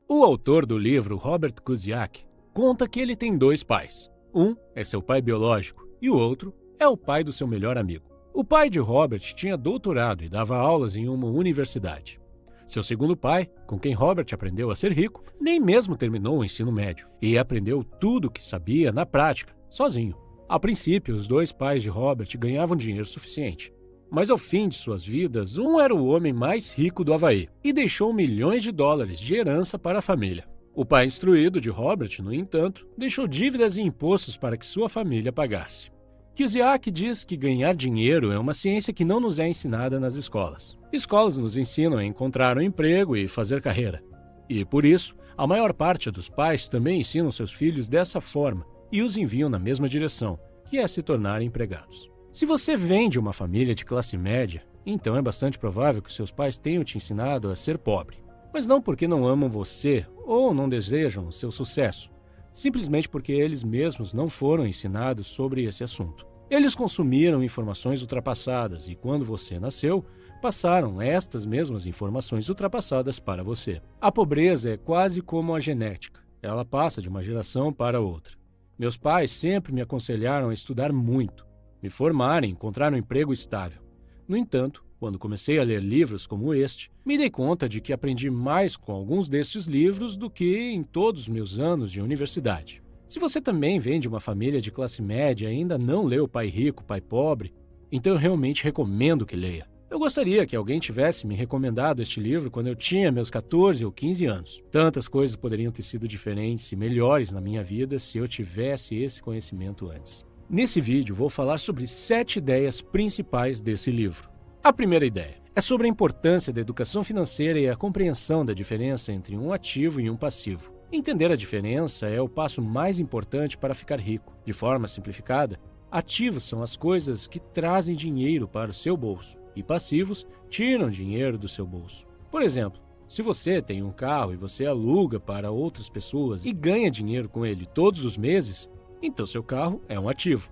O autor do livro, Robert Kuciak, conta que ele tem 2 pais. Um é seu pai biológico e o outro é o pai do seu melhor amigo. O pai de Robert tinha doutorado e dava aulas em uma universidade. Seu segundo pai, com quem Robert aprendeu a ser rico, nem mesmo terminou o ensino médio e aprendeu tudo o que sabia na prática, sozinho. A princípio, os 2 pais de Robert ganhavam dinheiro suficiente. Mas ao fim de suas vidas, um era o homem mais rico do Havaí e deixou milhões de dólares de herança para a família. O pai instruído de Robert, no entanto, deixou dívidas e impostos para que sua família pagasse. Kuciak diz que ganhar dinheiro é uma ciência que não nos é ensinada nas escolas. Escolas nos ensinam a encontrar um emprego e fazer carreira. E, por isso, a maior parte dos pais também ensinam seus filhos dessa forma e os enviam na mesma direção, que é se tornarem empregados. Se você vem de uma família de classe média, então é bastante provável que seus pais tenham te ensinado a ser pobre. Mas não porque não amam você ou não desejam seu sucesso, simplesmente porque eles mesmos não foram ensinados sobre esse assunto. Eles consumiram informações ultrapassadas e, quando você nasceu, passaram estas mesmas informações ultrapassadas para você. A pobreza é quase como a genética. Ela passa de uma geração para outra. Meus pais sempre me aconselharam a estudar muito, me formar e encontrar um emprego estável. No entanto, quando comecei a ler livros como este, me dei conta de que aprendi mais com alguns destes livros do que em todos os meus anos de universidade. Se você também vem de uma família de classe média e ainda não leu Pai Rico, Pai Pobre, então eu realmente recomendo que leia. Eu gostaria que alguém tivesse me recomendado este livro quando eu tinha meus 14 ou 15 anos. Tantas coisas poderiam ter sido diferentes e melhores na minha vida se eu tivesse esse conhecimento antes. Nesse vídeo, vou falar sobre 7 ideias principais desse livro. A primeira ideia é sobre a importância da educação financeira e a compreensão da diferença entre um ativo e um passivo. Entender a diferença é o passo mais importante para ficar rico. De forma simplificada, ativos são as coisas que trazem dinheiro para o seu bolso e passivos tiram dinheiro do seu bolso. Por exemplo, se você tem um carro e você aluga para outras pessoas e ganha dinheiro com ele todos os meses, então seu carro é um ativo.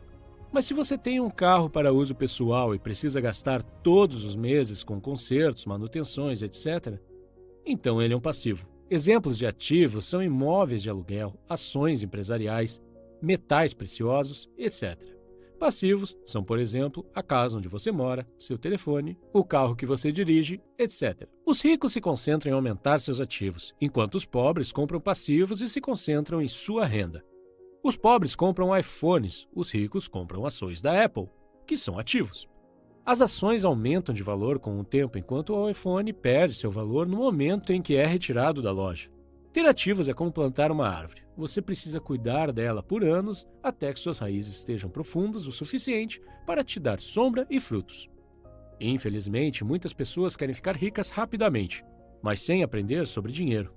Mas se você tem um carro para uso pessoal e precisa gastar todos os meses com consertos, manutenções, etc., então ele é um passivo. Exemplos de ativos são imóveis de aluguel, ações empresariais, metais preciosos, etc. Passivos são, por exemplo, a casa onde você mora, seu telefone, o carro que você dirige, etc. Os ricos se concentram em aumentar seus ativos, enquanto os pobres compram passivos e se concentram em sua renda. Os pobres compram iPhones, os ricos compram ações da Apple, que são ativos. As ações aumentam de valor com o tempo, enquanto o iPhone perde seu valor no momento em que é retirado da loja. Ter ativos é como plantar uma árvore. Você precisa cuidar dela por anos até que suas raízes estejam profundas o suficiente para te dar sombra e frutos. Infelizmente, muitas pessoas querem ficar ricas rapidamente, mas sem aprender sobre dinheiro.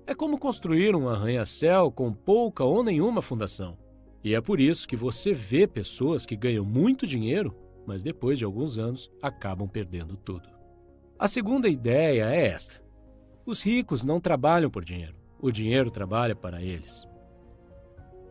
É como construir um arranha-céu com pouca ou nenhuma fundação. E é por isso que você vê pessoas que ganham muito dinheiro, mas depois de alguns anos acabam perdendo tudo. A segunda ideia é esta. Os ricos não trabalham por dinheiro. O dinheiro trabalha para eles.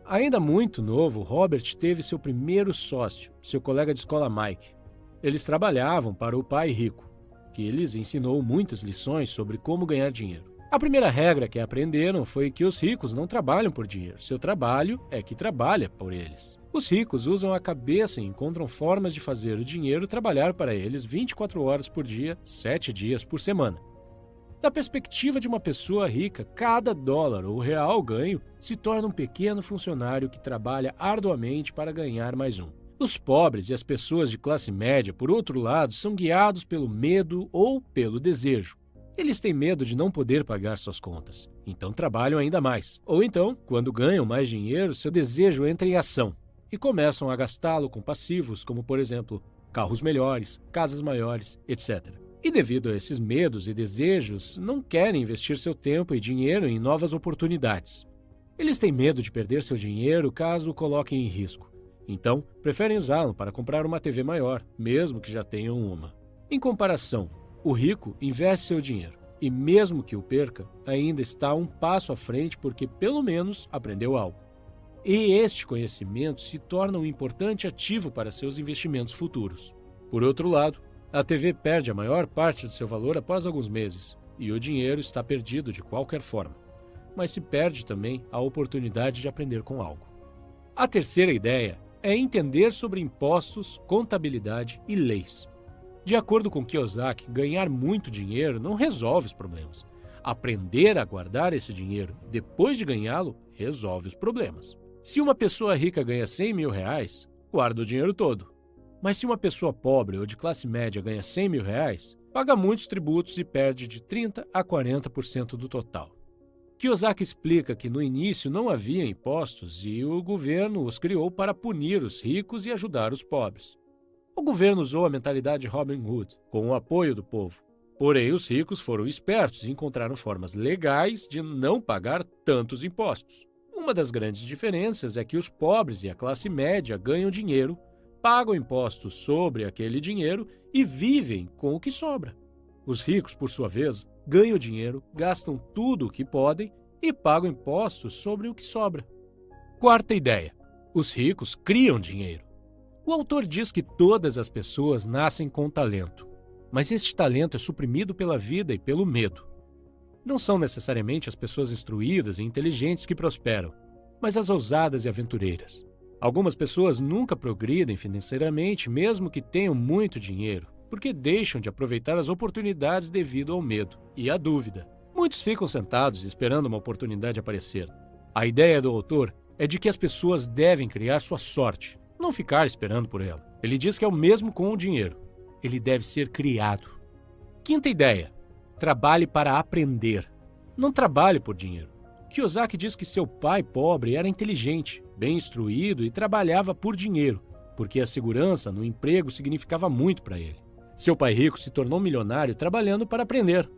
Ainda muito novo, Robert teve seu primeiro sócio, seu colega de escola Mike. Eles trabalhavam para o pai rico, que lhes ensinou muitas lições sobre como ganhar dinheiro. A primeira regra que aprenderam foi que os ricos não trabalham por dinheiro. Seu trabalho é que trabalha por eles. Os ricos usam a cabeça e encontram formas de fazer o dinheiro trabalhar para eles 24 horas por dia, 7 dias por semana. Da perspectiva de uma pessoa rica, cada dólar ou real ganho se torna um pequeno funcionário que trabalha arduamente para ganhar mais um. Os pobres e as pessoas de classe média, por outro lado, são guiados pelo medo ou pelo desejo. Eles têm medo de não poder pagar suas contas, então trabalham ainda mais. Ou então, quando ganham mais dinheiro, seu desejo entra em ação e começam a gastá-lo com passivos, como, por exemplo, carros melhores, casas maiores, etc. E devido a esses medos e desejos, não querem investir seu tempo e dinheiro em novas oportunidades. Eles têm medo de perder seu dinheiro caso o coloquem em risco. Então, preferem usá-lo para comprar uma TV maior, mesmo que já tenham uma. Em comparação, o rico investe seu dinheiro e, mesmo que o perca, ainda está um passo à frente porque, pelo menos, aprendeu algo. E este conhecimento se torna um importante ativo para seus investimentos futuros. Por outro lado, a TV perde a maior parte do seu valor após alguns meses e o dinheiro está perdido de qualquer forma. mas se perde também a oportunidade de aprender com algo. A terceira ideia é entender sobre impostos, contabilidade e leis. De acordo com Kiyosaki, ganhar muito dinheiro não resolve os problemas. Aprender a guardar esse dinheiro depois de ganhá-lo resolve os problemas. Se uma pessoa rica ganha 100 mil reais, guarda o dinheiro todo. Mas se uma pessoa pobre ou de classe média ganha 100 mil reais, paga muitos tributos e perde de 30% a 40% do total. Kiyosaki explica que no início não havia impostos e o governo os criou para punir os ricos e ajudar os pobres. O governo usou a mentalidade Robin Hood, com o apoio do povo. Porém, os ricos foram espertos e encontraram formas legais de não pagar tantos impostos. Uma das grandes diferenças é que os pobres e a classe média ganham dinheiro, pagam impostos sobre aquele dinheiro e vivem com o que sobra. Os ricos, por sua vez, ganham dinheiro, gastam tudo o que podem e pagam impostos sobre o que sobra. Quarta ideia: os ricos criam dinheiro. O autor diz que todas as pessoas nascem com talento, mas este talento é suprimido pela vida e pelo medo. Não são necessariamente as pessoas instruídas e inteligentes que prosperam, mas as ousadas e aventureiras. Algumas pessoas nunca progridem financeiramente, mesmo que tenham muito dinheiro, porque deixam de aproveitar as oportunidades devido ao medo e à dúvida. Muitos ficam sentados esperando uma oportunidade aparecer. A ideia do autor é de que as pessoas devem criar sua sorte, não ficar esperando por ela. Ele diz que é o mesmo com o dinheiro. Ele deve ser criado. Quinta ideia: trabalhe para aprender. Não trabalhe por dinheiro. Kiyosaki diz que seu pai pobre era inteligente, bem instruído e trabalhava por dinheiro, porque a segurança no emprego significava muito para ele. Seu pai rico se tornou milionário trabalhando para aprender.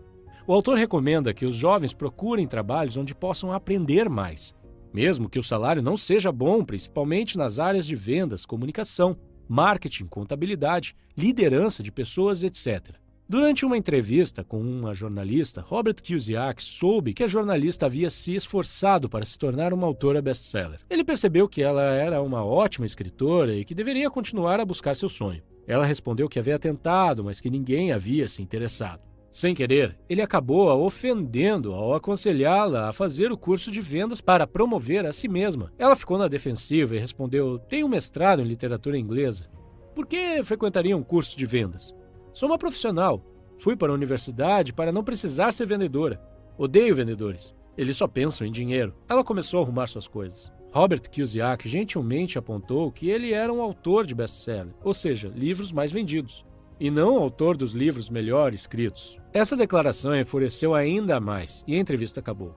O autor recomenda que os jovens procurem trabalhos onde possam aprender mais, mesmo que o salário não seja bom, principalmente nas áreas de vendas, comunicação, marketing, contabilidade, liderança de pessoas, etc. Durante uma entrevista com uma jornalista, Robert Kiyosaki soube que a jornalista havia se esforçado para se tornar uma autora best-seller. Ele percebeu que ela era uma ótima escritora e que deveria continuar a buscar seu sonho. Ela respondeu que havia tentado, mas que ninguém havia se interessado. Sem querer, ele acabou a ofendendo ao aconselhá-la a fazer o curso de vendas para promover a si mesma. Ela ficou na defensiva e respondeu: tenho um mestrado em literatura inglesa. Por que frequentaria um curso de vendas? Sou uma profissional. Fui para a universidade para não precisar ser vendedora. Odeio vendedores. Eles só pensam em dinheiro. Ela começou a arrumar suas coisas. Robert Kiyosaki gentilmente apontou que ele era um autor de best-seller, ou seja, livros mais vendidos, e não autor dos livros melhor escritos. Essa declaração enfureceu ainda mais e a entrevista acabou.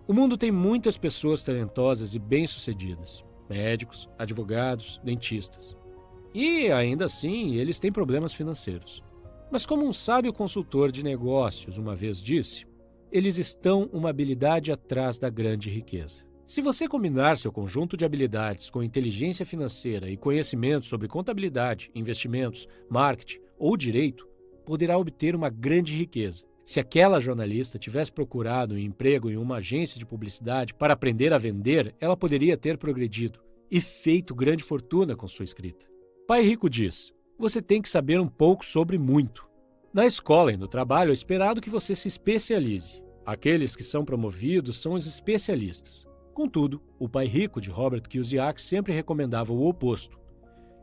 O mundo tem muitas pessoas talentosas e bem-sucedidas, médicos, advogados, dentistas. E, ainda assim, eles têm problemas financeiros. Mas como um sábio consultor de negócios uma vez disse, eles estão uma habilidade atrás da grande riqueza. Se você combinar seu conjunto de habilidades com inteligência financeira e conhecimento sobre contabilidade, investimentos, marketing ou direito, poderá obter uma grande riqueza. Se aquela jornalista tivesse procurado um emprego em uma agência de publicidade para aprender a vender, ela poderia ter progredido e feito grande fortuna com sua escrita. Pai Rico diz: você tem que saber um pouco sobre muito. Na escola e no trabalho é esperado que você se especialize. Aqueles que são promovidos são os especialistas. Contudo, o Pai Rico de Robert Kiyosaki sempre recomendava o oposto.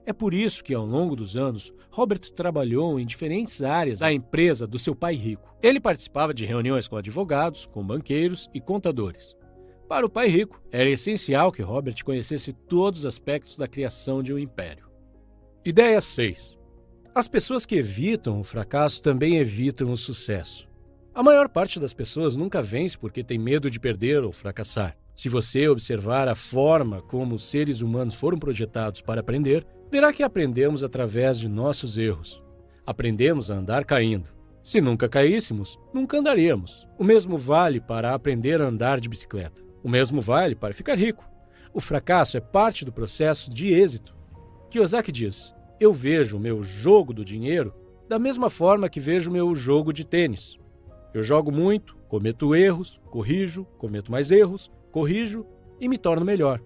É por isso que, ao longo dos anos, Robert trabalhou em diferentes áreas da empresa do seu pai rico. Ele participava de reuniões com advogados, com banqueiros e contadores. Para o Pai Rico, era essencial que Robert conhecesse todos os aspectos da criação de um império. Ideia 6. As pessoas que evitam o fracasso também evitam o sucesso. A maior parte das pessoas nunca vence porque tem medo de perder ou fracassar. Se você observar a forma como os seres humanos foram projetados para aprender, verá que aprendemos através de nossos erros. Aprendemos a andar caindo. Se nunca caíssemos, nunca andaríamos. O mesmo vale para aprender a andar de bicicleta. O mesmo vale para ficar rico. O fracasso é parte do processo de êxito. Kiyosaki diz: eu vejo o meu jogo do dinheiro da mesma forma que vejo o meu jogo de tênis. Eu jogo muito, cometo erros, corrijo, cometo mais erros, corrijo e me torno melhor.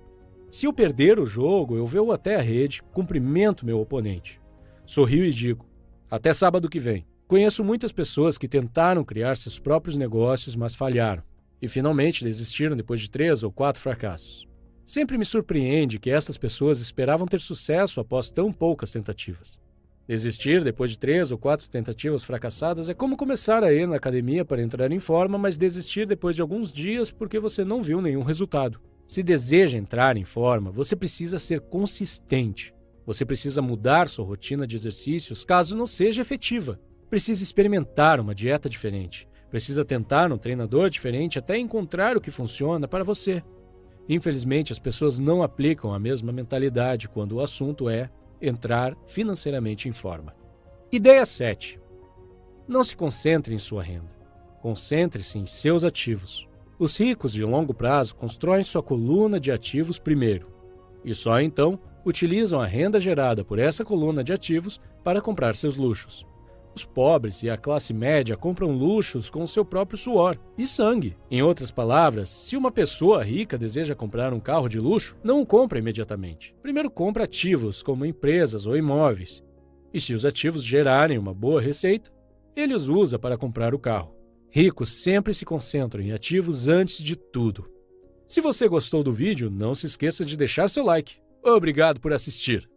Se eu perder o jogo, eu vou até a rede, cumprimento meu oponente. Sorrio e digo: até sábado que vem. Conheço muitas pessoas que tentaram criar seus próprios negócios, mas falharam. e finalmente desistiram depois de 3 ou 4 fracassos. Sempre me surpreende que essas pessoas esperavam ter sucesso após tão poucas tentativas. Desistir depois de 3 ou 4 tentativas fracassadas é como começar a ir na academia para entrar em forma, mas desistir depois de alguns dias porque você não viu nenhum resultado. Se deseja entrar em forma, você precisa ser consistente. Você precisa mudar sua rotina de exercícios caso não seja efetiva. Precisa experimentar uma dieta diferente. Precisa tentar um treinador diferente até encontrar o que funciona para você. Infelizmente, as pessoas não aplicam a mesma mentalidade quando o assunto é entrar financeiramente em forma. Ideia 7. Não se concentre em sua renda. Concentre-se em seus ativos. Os ricos de longo prazo constroem sua coluna de ativos primeiro, e só então utilizam a renda gerada por essa coluna de ativos para comprar seus luxos. Os pobres e a classe média compram luxos com o seu próprio suor e sangue. Em outras palavras, se uma pessoa rica deseja comprar um carro de luxo, não o compra imediatamente. Primeiro compra ativos, como empresas ou imóveis. E se os ativos gerarem uma boa receita, ele os usa para comprar o carro. Ricos sempre se concentram em ativos antes de tudo. Se você gostou do vídeo, não se esqueça de deixar seu like. Obrigado por assistir.